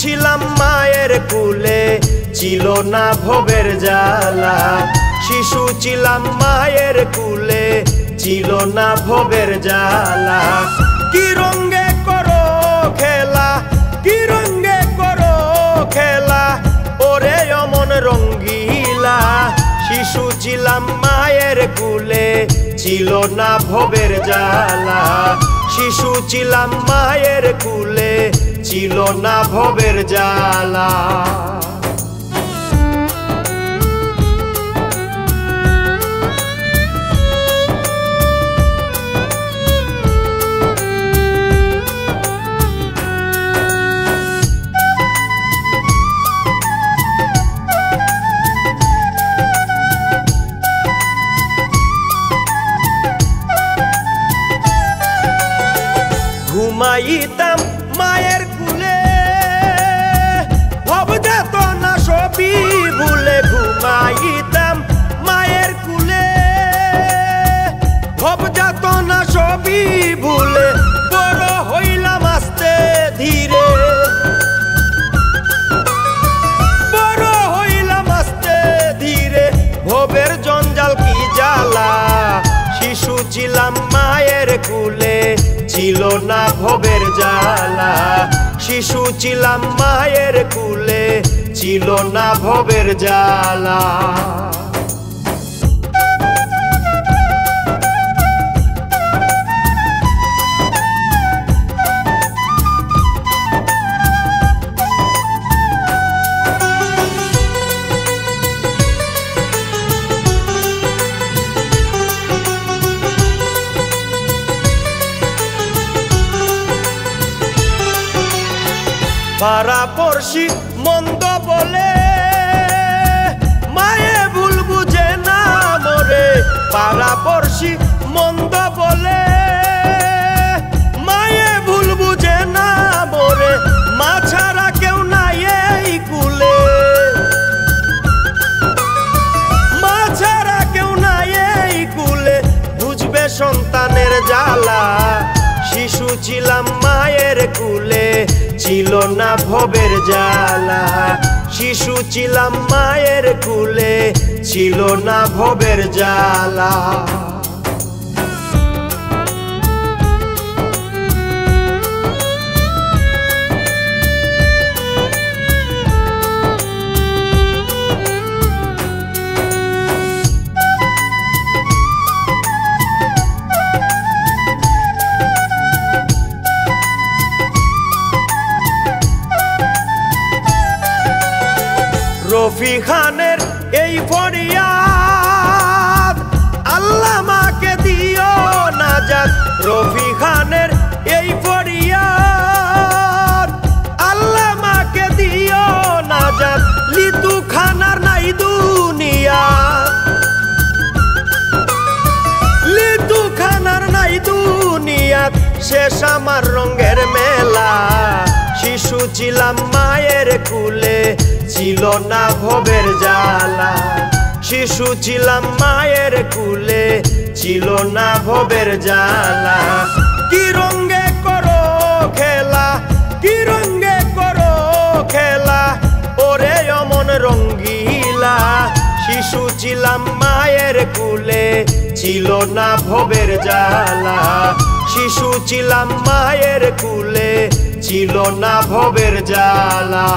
ছিলাম মায়ের কুলে, ছিল না ভবের জ্বালা। শিশু ছিলাম মায়ের কুলে, ছিল না ভবের জ্বালা। কি রঙ্গে করো খেলা, কি রঙ্গে করো খেলা, ওরে অমন রঙ্গিলা। শিশু ছিলাম মায়ের কুলে, ছিল না ভবের জ্বালা। শিশু ছিলাম মায়ের কুলে, ছিল না ভবের জ্বালা। ঘুমাইতাম মায়ের কুলে, ভব যেত না সবই ভুলে। ঘুমাইতাম মায়ের কুলে, ভব যেত না সবই ভুলে। বড় হইলাম আস্তে ধীরে, বড় হইলাম আস্তে ধীরে। ভবের জঞ্জাল কি জ্বালা। শিশু ছিলাম মায়ের কুলে, ছিল না ভবের জ্বালা। শিশু ছিলাম মায়ের কুলে, ছিল না ভবের জ্বালা। পাড়া পড়শি মন্দ বলে, মায়ে ভুল বুঝে না মোরে। পাড়া পড়শি মন্দ বলে, মায়ে ভুল বুঝে না মোরে। মা ছাড়া কেউ নাই এই কুলে, মা ছাড়া কেউ নাই এই কুলে। বুঝবে সন্তানের জ্বালা। শিশু ছিলাম মায়ের কুলে, ছিল না ভবের জ্বালা। শিশু ছিলাম মায়ের কুলে, ছিল না ভবের জ্বালা। রফি খানের এই ফরিয়াদ, আল্লাহ মাকে দিও নাজাত। রফি খানের এই ফরিয়াদ, আল্লাহ মাকে দিও নাজাত। লিতু খানার নাই দুনিয়া, লিতু খানার নাই দুনিয়াত। শেষ আমার রঙের মেলা। শিশু ছিলাম মায়ের কুলে, ছিল না ভবের জ্বালা। শিশু ছিলাম মায়ের কুলে, ছিল না ভবের জ্বালা। কি রঙ্গে করো খেলা, কি রঙ্গে করো খেলা, ওরে অমন রঙ্গিলা। শিশু ছিলাম মায়ের কুলে, ছিল না ভবের জ্বালা। শিশু ছিলাম মায়ের কুলে, ছিল না ভবের জ্বালা।